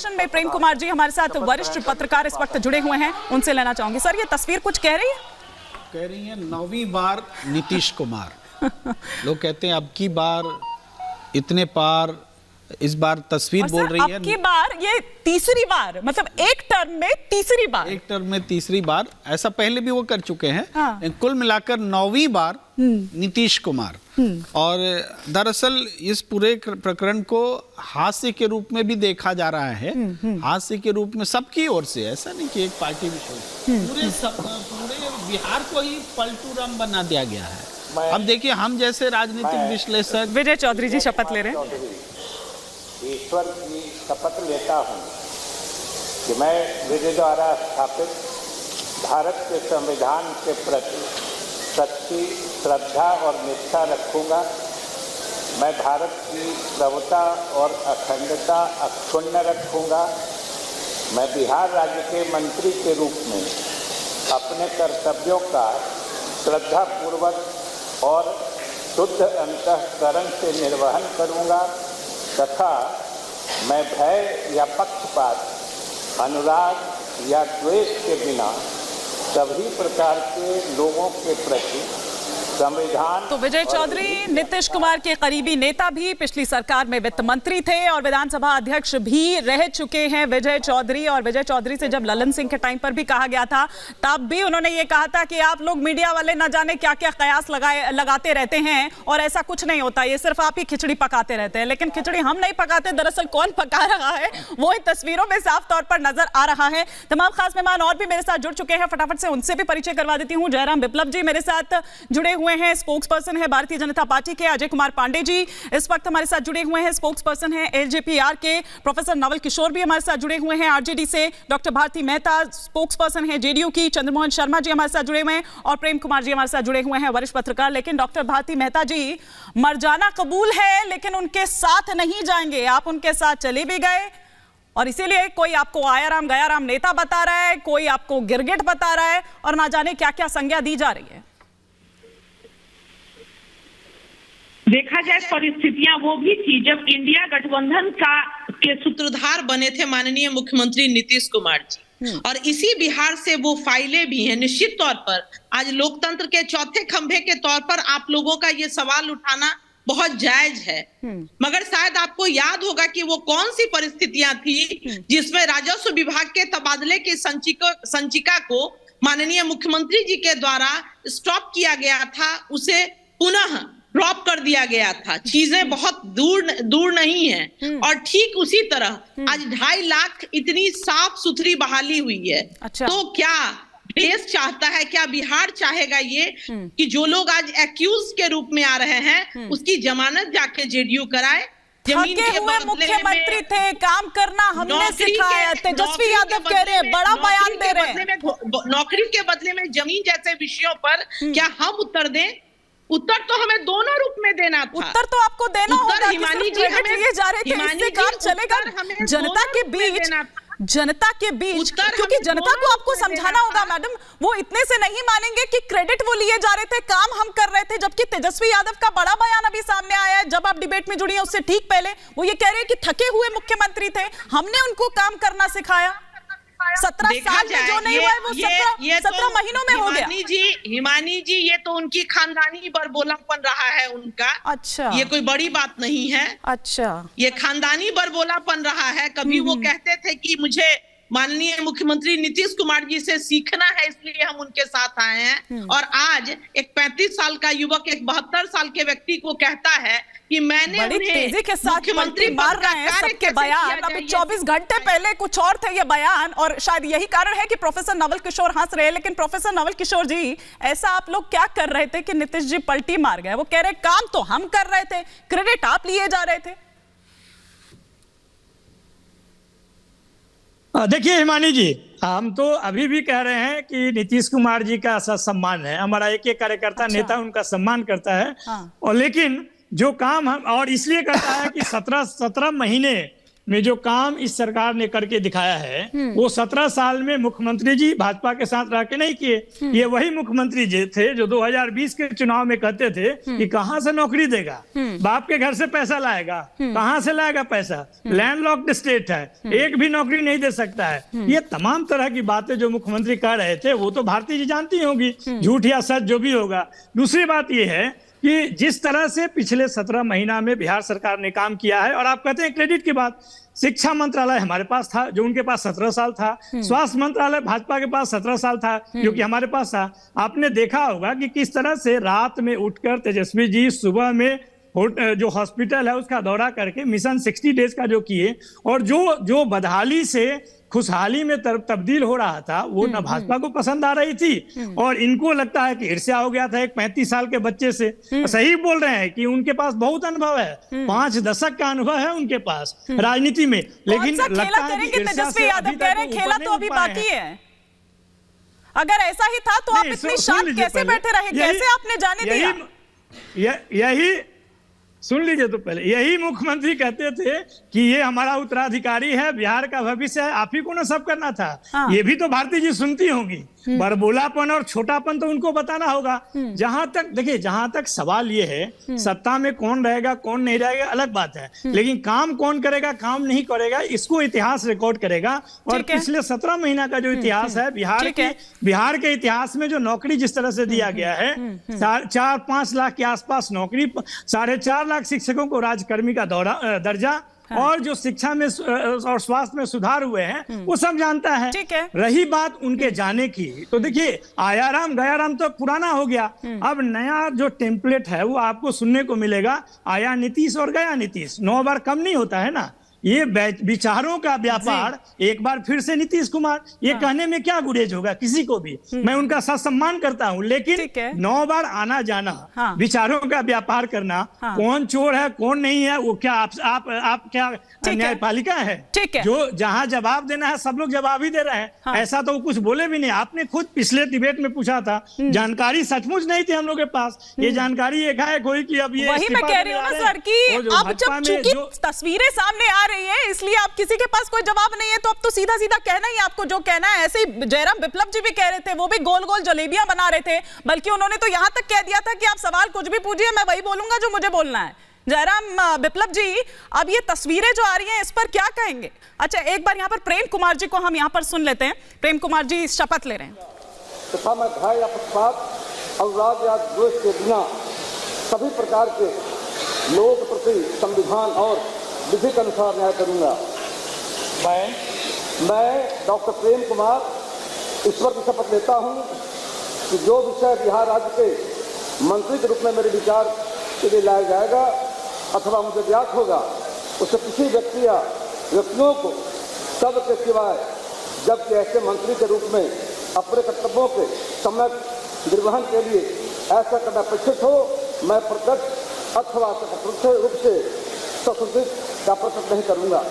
Session में प्रेम कुमार जी हमारे साथ वरिष्ठ पत्रकार इस वक्त जुड़े हुए हैं, उनसे लेना चाहूंगी। सर, ये तस्वीर कुछ कह रही है? कह रही है 9वीं बार नीतीश कुमार। लोग कहते हैं अब की बार इतने पार, इस बार तस्वीर बोल रही है। अब की बार ये तीसरी बार, मतलब एक टर्म में तीसरी बार। एक टर्म में तीसरी बार, ऐसा पहले भी वो कर चुके हैं। हाँ। कुल मिलाकर 9वीं बार नीतीश कुमार। और दरअसल इस पूरे प्रकरण को हास्य के रूप में भी देखा जा रहा है। हास्य के रूप में सबकी ओर से, ऐसा नहीं कि एक पार्टी विशेष, पूरे बिहार को ही पलटू राम बना दिया गया है। अब देखिए, हम जैसे राजनीतिक विश्लेषक, विजय चौधरी जी शपथ ले रहे हैं। ईश्वर की शपथ लेता हूँ कि मैं विधि द्वारा स्थापित भारत के संविधान के प्रति सच्ची श्रद्धा और निष्ठा रखूँगा। मैं भारत की प्रभुता और अखंडता अक्षुण्ण रखूँगा। मैं बिहार राज्य के मंत्री के रूप में अपने कर्तव्यों का श्रद्धापूर्वक और शुद्ध अंतःकरण से निर्वहन करूँगा तथा मैं भय या पक्षपात, अनुराग या द्वेष के बिना सभी प्रकार के लोगों के प्रति संविधान। तो विजय चौधरी नीतीश कुमार के करीबी नेता भी, पिछली सरकार में वित्त मंत्री थे और विधानसभा अध्यक्ष भी रह चुके हैं विजय चौधरी। और विजय चौधरी से जब ललन सिंह के टाइम पर भी कहा गया था, तब भी उन्होंने ये कहा था कि आप लोग मीडिया वाले न जाने क्या क्या कयास लगाते रहते हैं और ऐसा कुछ नहीं होता, ये सिर्फ आप ही खिचड़ी पकाते रहते हैं। लेकिन खिचड़ी हम नहीं पकाते, दरअसल कौन पका रहा है वो इन तस्वीरों में साफ तौर पर नजर आ रहा है। तमाम खास मेहमान और भी मेरे साथ जुड़ चुके हैं, फटाफट से उनसे भी परिचय करवा देती हूँ। जयराम विप्लव जी मेरे साथ जुड़े हुए हैं, स्पोक्स पर्सन है भारतीय जनता पार्टी के। अजय कुमार पांडे जी इस वक्त हमारे साथ जुड़े हुए हैं, स्पोक्स पर्सन है एलजेपीआर के। प्रोफेसर नवल किशोर भी हमारे साथ जुड़े हुए हैं आरजेडी से। Doctor Bharti Mehta spokesperson है जेडीयू की। चंद्रमोहन शर्मा जी हमारे साथ जुड़े हुए हैं और प्रेम कुमार जी हमारे साथ जुड़े हुए हैं, वरिष्ठ पत्रकार। लेकिन डॉक्टर भारती मेहता जी, मर जाना कबूल है लेकिन उनके साथ नहीं जाएंगे। आप उनके साथ चले भी गए और इसीलिए कोई आपको आया राम गया राम नेता बता रहा है, कोई आपको गिरगिट बता रहा है और ना जाने क्या क्या संज्ञा दी जा रही है। देखा जाए परिस्थितियां वो भी थी जब इंडिया गठबंधन के सूत्रधार बने थे माननीय मुख्यमंत्री नीतीश कुमार जी, और इसी बिहार से वो फाइलें भी हैं। निश्चित तौर पर आज लोकतंत्र के चौथे खंभे के तौर पर आप लोगों का ये सवाल उठाना बहुत जायज है, मगर शायद आपको याद होगा कि वो कौन सी परिस्थितियां थी जिसमें राजस्व विभाग के तबादले की संचिका को माननीय मुख्यमंत्री जी के द्वारा स्टॉप किया गया था, उसे पुनः ड्रॉप कर दिया गया था। चीजें बहुत दूर नहीं है। और ठीक उसी तरह आज 2.5 लाख इतनी साफ सुथरी बहाली हुई है। अच्छा। तो क्या देश चाहता है, क्या बिहार चाहेगा ये कि जो लोग आज एक्यूज के रूप में आ रहे हैं उसकी जमानत जाके जेडीयू कराए? जमीन के हुए मुख्यमंत्री थे, काम करना हमने सिखाया। तेजस्वी यादव कह रहे हैं, बड़ा बयान दे रहे हैं, नौकरी के बदले में जमीन जैसे विषयों पर क्या हम उत्तर दें? उत्तर तो हमें दोनों रूप में देना था। उत्तर तो आपको देना होगा। हिमानी जी लिए जा रहे थे, इससे काम चलेगा जनता के बीच, क्योंकि जनता को आपको समझाना होगा मैडम। वो इतने से नहीं मानेंगे कि क्रेडिट वो लिए जा रहे थे, काम हम कर रहे थे। जबकि तेजस्वी यादव का बड़ा बयान अभी सामने आया है, जब आप डिबेट में जुड़ी हैं उससे ठीक पहले वो ये कह रहे हैं कि थके हुए मुख्यमंत्री थे, हमने उनको काम करना सिखाया। 17 साल में जो नहीं हुआ है वो 17 महीनों में हो गया। हिमानी जी, ये तो उनकी खानदानी बरबोलापन रहा है उनका। अच्छा, ये कोई बड़ी बात नहीं है। अच्छा, ये खानदानी बरबोलापन रहा है। कभी वो कहते थे कि मुझे माननीय मुख्यमंत्री नीतीश कुमार जी से सीखना है, इसलिए हम उनके साथ आए हैं। और आज एक 35 साल का युवक एक 72 साल के व्यक्ति को कहता है कि मैंने बड़ी तेजी के साथ मुख्यमंत्री मार रहे हैं सबके बयान। अभी 24 घंटे पहले कुछ और थे ये बयान, और शायद यही कारण है कि प्रोफेसर नवल किशोर हंस रहे हैं। लेकिन प्रोफेसर नवल किशोर जी, ऐसा आप लोग क्या कर रहे थे कि नीतीश जी पलटी मार गए? वो कह रहे काम तो हम कर रहे थे, क्रेडिट आप लिए जा रहे थे। देखिए हिमानी जी, हम तो अभी भी कह रहे हैं कि नीतीश कुमार जी का सम्मान है, हमारा एक एक कार्यकर्ता अच्छा। नेता उनका सम्मान करता है। हाँ। और लेकिन जो काम हम और इसलिए करता है कि 17 महीने में जो काम इस सरकार ने करके दिखाया है वो 17 साल में मुख्यमंत्री जी भाजपा के साथ रह के नहीं किए। ये वही मुख्यमंत्री जी थे जो 2020 के चुनाव में कहते थे कि कहां से नौकरी देगा, बाप के घर से पैसा लाएगा, कहां से लाएगा पैसा, लैंडलॉक्ड स्टेट है, एक भी नौकरी नहीं दे सकता है। ये तमाम तरह की बातें जो मुख्यमंत्री कह रहे थे वो तो भारती जी जानती होंगी, झूठ या सच जो भी होगा। दूसरी बात ये है कि जिस तरह से पिछले 17 महीना में बिहार सरकार ने काम किया है, और आप कहते हैं क्रेडिट की बात, शिक्षा मंत्रालय हमारे पास था जो उनके पास 17 साल था, स्वास्थ्य मंत्रालय भाजपा के पास 17 साल था जो कि हमारे पास था। आपने देखा होगा कि किस तरह से रात में उठकर तेजस्वी जी सुबह में जो हॉस्पिटल है उसका दौरा करके मिशन 60 डेज का जो किए, और जो बदहाली से खुशहाली में तब्दील हो रहा था वो न भाजपा को पसंद आ रही थी, और इनको लगता है कि ईर्ष्या हो गया था एक 35 साल के बच्चे से। सही बोल रहे हैं कि उनके पास बहुत अनुभव है, 5 दशक का अनुभव है उनके पास राजनीति में, लेकिन लगता है कि ईर्ष्या से अभी तक खेला तो अभी बाकी है। अगर ऐसा ही था तो आप इतनी शांत कैसे बैठे रहे, कैसे आपने जाने दिया? यही सुन लीजिए तो पहले, यही मुख्यमंत्री कहते थे कि ये हमारा उत्तराधिकारी है, बिहार का भविष्य है, आप ही को ना सब करना था। हाँ। ये भी तो भारती जी सुनती होंगी। बड़बोलापन और छोटापन तो उनको बताना होगा। जहां तक देखिए, जहां तक सवाल ये है सत्ता में कौन रहेगा कौन नहीं रहेगा अलग बात है, लेकिन काम कौन करेगा काम नहीं करेगा इसको इतिहास रिकॉर्ड करेगा। और पिछले 17 महीना का जो इतिहास है बिहार के इतिहास में जो नौकरी जिस तरह से दिया गया है, 4-5 लाख के आसपास नौकरी, 4.5 लाख शिक्षकों को राजकर्मी का दर्जा, हाँ। और जो शिक्षा में और स्वास्थ्य में सुधार हुए हैं वो सब जानता है। रही बात उनके जाने की, तो देखिए आयाराम गयाराम तो पुराना हो गया, अब नया जो टेम्पलेट है वो आपको सुनने को मिलेगा, आया नीतीश और गया नीतीश, 9 बार कम नहीं होता है ना। ये विचारों का व्यापार एक बार फिर से नीतीश कुमार, ये हाँ। कहने में क्या गुरेज होगा किसी को भी, मैं उनका सम्मान करता हूं, लेकिन 9 बार आना जाना, हाँ। विचारों का व्यापार करना, हाँ। कौन चोर है कौन नहीं है वो क्या आप क्या न्यायपालिका है जो जहां जवाब देना है सब लोग जवाब ही दे रहे हैं। हाँ। ऐसा तो कुछ बोले भी नहीं। आपने खुद पिछले डिबेट में पूछा था, जानकारी सचमुच नहीं थी हम लोग के पास, ये जानकारी एक है कोई कि अब ये वही मैं कह रही हूँ ना सर कि अब जब चूंकि तस्वीरें सामने आ रही है इसलिए आप किसी के पास कोई जवाब नहीं है तो अब तो सीधा सीधा कहना ही आपको जो कहना है। ऐसे ही जयराम विप्लव जी भी कह रहे थे, वो भी गोल गोल जलेबियां बना रहे थे, बल्कि उन्होंने तो यहां तक कह दिया था कि आप सवाल कुछ भी पूछिए मैं वही बोलूंगा जो मुझे बोलना है। जयराम विप्लव जी, अब ये तस्वीरें जो आ रही हैं इस पर क्या कहेंगे? अच्छा, एक बार यहाँ पर प्रेम कुमार जी को हम यहाँ पर सुन लेते हैं। प्रेम कुमार जी शपथ ले रहे हैं। तथा मैं भय या पक्षपात, अनुराग या द्वेष के बिना सभी प्रकार के लोगों के प्रति संविधान और विधि के अनुसार न्याय करूंगा। मैं डॉक्टर प्रेम कुमार ईश्वर की शपथ लेता हूं कि जो विषय बिहार राज्य के मंत्री के रूप में मेरे विचार के लिए लाया जाएगा अथवा मुझे ज्ञात होगा, उससे किसी व्यक्ति या व्यक्तियों को सब के सिवाय, जबकि ऐसे मंत्री के रूप में अपने कर्तव्यों के समय निर्वहन के लिए ऐसा करना अपेक्षित हो, मैं प्रत्यक्ष अथवा अप्रत्यक्ष रूप से संशोधित का प्रकट नहीं करूंगा।